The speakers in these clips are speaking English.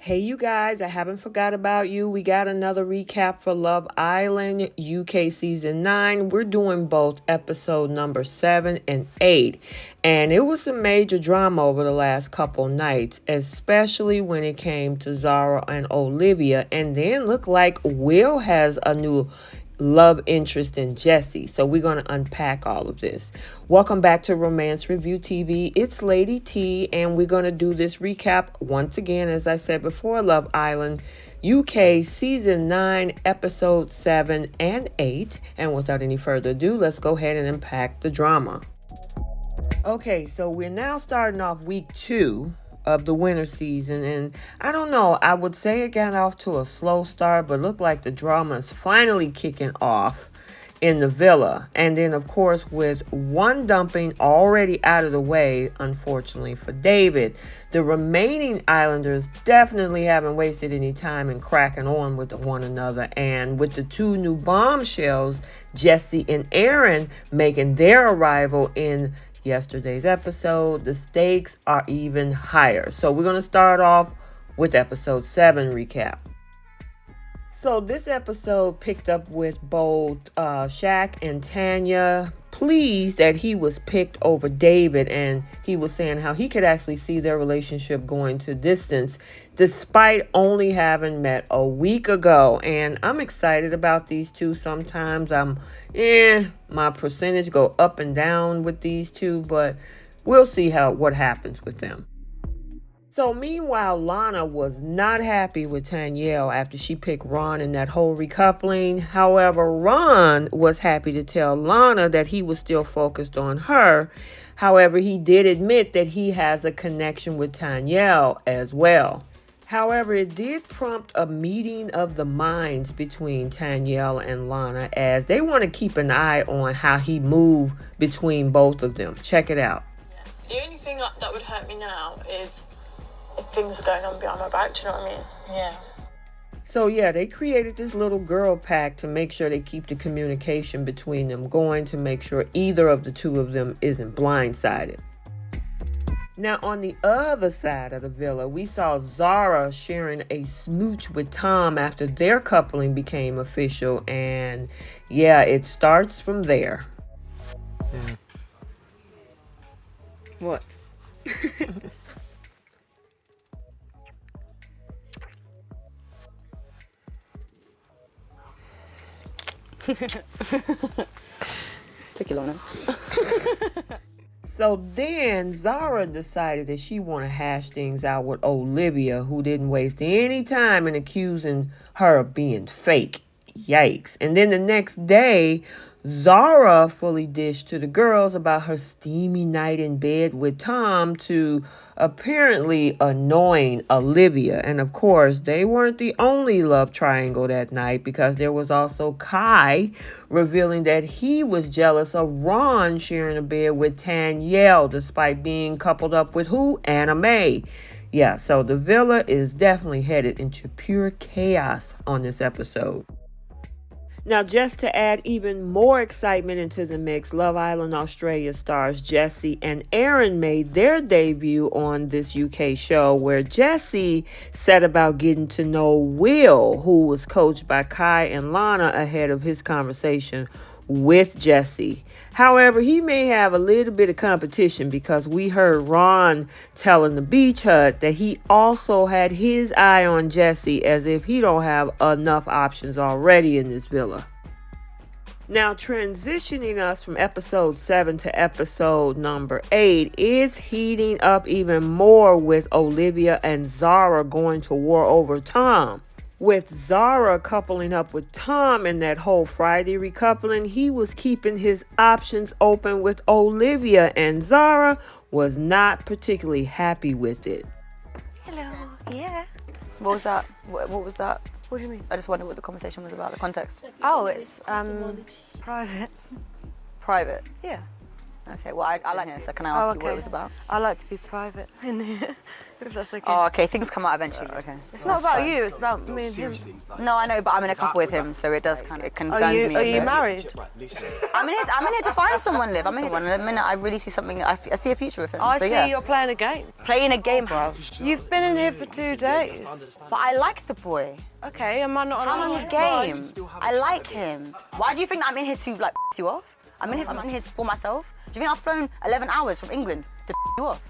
Hey, you guys, I haven't forgot about you. We got another recap for Love Island UK Season 9. We're doing both episode number 7 and 8. And it was some major drama over the last couple nights, especially when it came to Zara and Olivia. And then looked like Will has a new love interest in Jessie. So we're going to unpack all of this. Welcome back to Romance Review TV. It's Lady T, and we're going to do this recap once again, as I said before, Love Island UK Season 9, Episode 7 and 8. And without any further ado, let's go ahead and unpack the drama. Okay, so we're now starting off week 2 of the winter season, and I don't know, I would say it got off to a slow start, but looked like the drama is finally kicking off in the villa. And then of course, with one dumping already out of the way, unfortunately for David, the remaining islanders definitely haven't wasted any time in cracking on with one another. And with the two new bombshells, Jessie and Aaron, making their arrival in yesterday's episode, the stakes are even higher. So we're going to start off with episode 7 recap. So this episode picked up with both Shaq and Tanya pleased that he was picked over David, and he was saying how he could actually see their relationship going to distance despite only having met a week ago. And I'm excited about these two. Sometimes my percentage go up and down with these two, but we'll see what happens with them. So meanwhile, Lana was not happy with Tanyelle after she picked Ron in that whole recoupling. However, Ron was happy to tell Lana that he was still focused on her. However, he did admit that he has a connection with Tanyelle as well. However, it did prompt a meeting of the minds between Tanyelle and Lana, as they want to keep an eye on how he moved between both of them. Check it out. Yeah. The only thing that would hurt me now is if things are going on behind my back, do you know what I mean? Yeah. So yeah, they created this little girl pack to make sure they keep the communication between them going, to make sure either of the two of them isn't blindsided. Now, on the other side of the villa, we saw Zara sharing a smooch with Tom after their coupling became official. And yeah, it starts from there. What? Took you long enough. So then Zara decided that she want to hash things out with Olivia, who didn't waste any time in accusing her of being fake. Yikes. And then the next day, Zara fully dished to the girls about her steamy night in bed with Tom, to apparently annoying Olivia. And of course, they weren't the only love triangle that night, because there was also Kai revealing that he was jealous of Ron sharing a bed with Tanyelle, despite being coupled up with who? Anna Mae. Yeah, so the villa is definitely headed into pure chaos on this episode. Now, just to add even more excitement into the mix, Love Island Australia stars Jessie and Aaron made their debut on this UK show, where Jessie set about getting to know Will, who was coached by Kai and Lana ahead of his conversation with Jessie. However, he may have a little bit of competition, because we heard Ron telling the Beach Hut that he also had his eye on Jessie, as if he don't have enough options already in this villa. Now, transitioning us from episode 7 to episode number 8 is heating up even more, with Olivia and Zara going to war over Tom. With Zara coupling up with Tom in that whole Friday recoupling, he was keeping his options open with Olivia, and Zara was not particularly happy with it. Hello. Yeah. What was that? What was that? What do you mean? I just wondered what the conversation was about, the context. Oh, it's private. Private? Yeah. Okay, well, I like this, so can I ask you what it was about? I like to be private in here, if that's okay. Oh, okay, things come out eventually. Okay. It's not about you, it's about me and him. No, I know, but I'm in a couple with him, so it does it concerns me. Are you married? I'm in here to find someone, Liv. I'm in here. In a minute, I really see something. I see a future with him. I so, see you're playing a game. Playing a game, bro. You've been in here for 2 days. But I like the boy. Okay, am I not I'm allowed on the game. I like him. Why do you think I'm in here to like you off? I'm in here for myself. Do you think I've flown 11 hours from England to you off?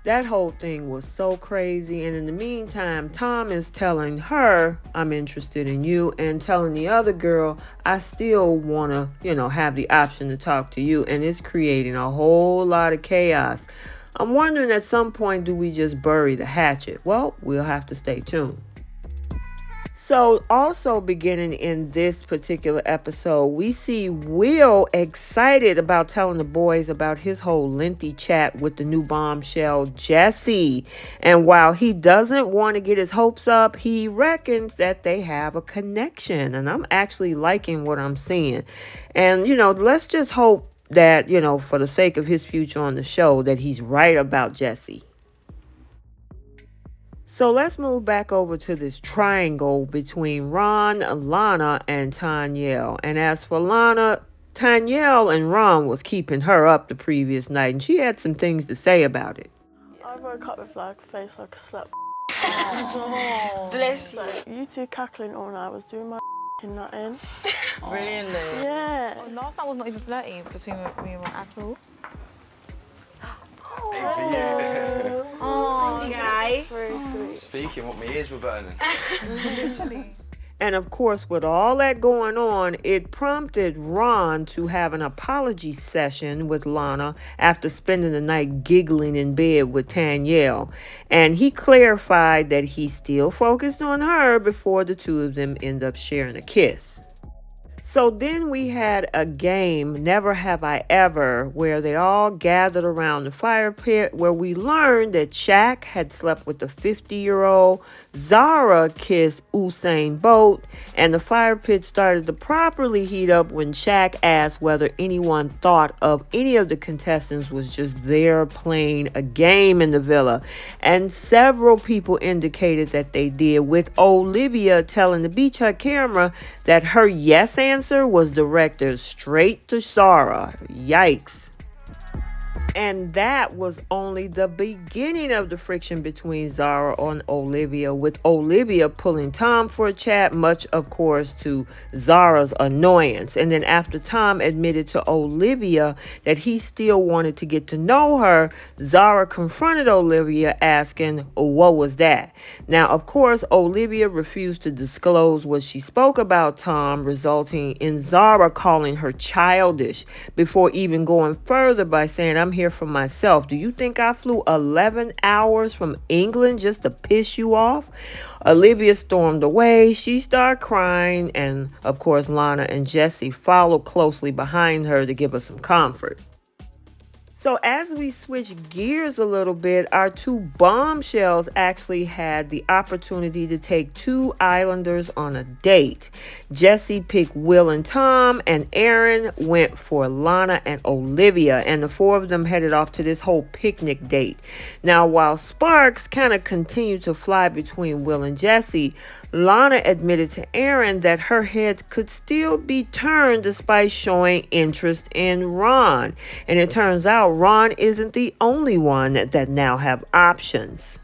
That whole thing was so crazy, and in the meantime, Tom is telling her, I'm interested in you, and telling the other girl, I still want to, have the option to talk to you, and it's creating a whole lot of chaos. I'm wondering at some point, do we just bury the hatchet? Well, we'll have to stay tuned. So also beginning in this particular episode, we see Will excited about telling the boys about his whole lengthy chat with the new bombshell, Jessie. And while he doesn't want to get his hopes up, he reckons that they have a connection. And I'm actually liking what I'm seeing. And, let's just hope that, for the sake of his future on the show, that he's right about Jessie. So let's move back over to this triangle between Ron, Lana, and Tanyel. And as for Lana, Tanyel and Ron was keeping her up the previous night, and she had some things to say about it. I woke up with like a face like a slut. Bless you. You two cackling all night was doing my nutting. Really? Yeah. Oh, last night was not even flirty between me and Ron at all. Oh, guy. Very sweet. Speaking what my ears were burning. Literally. And of course, with all that going on, it prompted Ron to have an apology session with Lana after spending the night giggling in bed with Tanyel. And he clarified that he still focused on her before the two of them end up sharing a kiss. So then we had a game, Never Have I Ever, where they all gathered around the fire pit, where we learned that Shaq had slept with the 50-year-old, Zara kissed Usain Bolt, and the fire pit started to properly heat up when Shaq asked whether anyone thought of any of the contestants was just there playing a game in the villa. And several people indicated that they did, with Olivia telling the Beach Hut camera that her yes answer was directed straight to Zara. Yikes. And that was only the beginning of the friction between Zara and Olivia, with Olivia pulling Tom for a chat, much of course to Zara's annoyance. And then after Tom admitted to Olivia that he still wanted to get to know her, Zara confronted Olivia asking, what was that? Now, of course, Olivia refused to disclose what she spoke about Tom, resulting in Zara calling her childish, before even going further by saying, I'm here for myself. Do you think I flew 11 hours from England just to piss you off? Olivia stormed away. She started crying, and of course Lana and Jessie followed closely behind her to give her some comfort. So as we switch gears a little bit, our two bombshells actually had the opportunity to take two islanders on a date. Jessie picked Will and Tom, and Aaron went for Lana and Olivia, and the four of them headed off to this whole picnic date. Now, while sparks kind of continued to fly between Will and Jessie, Lana admitted to Aaron that her head could still be turned despite showing interest in Ron. And it turns out Ron isn't the only one that now have options.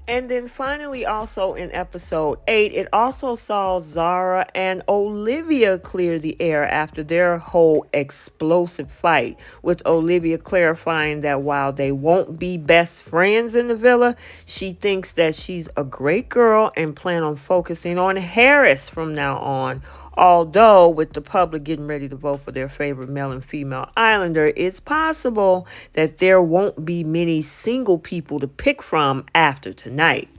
And then finally, also in episode 8, it also saw Zara and Olivia clear the air after their whole explosive fight, with Olivia clarifying that while they won't be best friends in the villa, she thinks that she's a great girl and plan on focusing on Harris from now on. Although, with the public getting ready to vote for their favorite male and female islander, it's possible that there won't be many single people to pick from after tonight.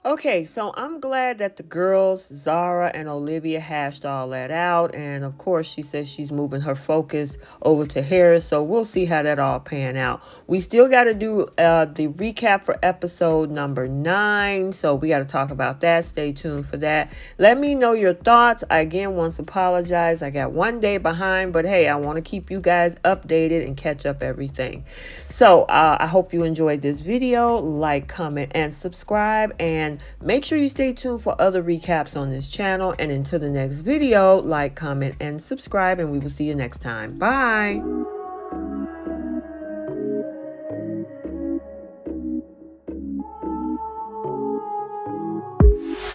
Okay, so I'm glad that the girls, Zara and Olivia, hashed all that out. And of course, she says she's moving her focus over to Harris. So we'll see how that all pan out. We still got to do the recap for episode number 9. So we got to talk about that. Stay tuned for that. Let me know your thoughts. I again want to apologize. I got one day behind, but hey, I want to keep you guys updated and catch up everything. So I hope you enjoyed this video. Like, comment, and subscribe. And make sure you stay tuned for other recaps on this channel. And until the next video, like, comment, and subscribe. And we will see you next time. Bye.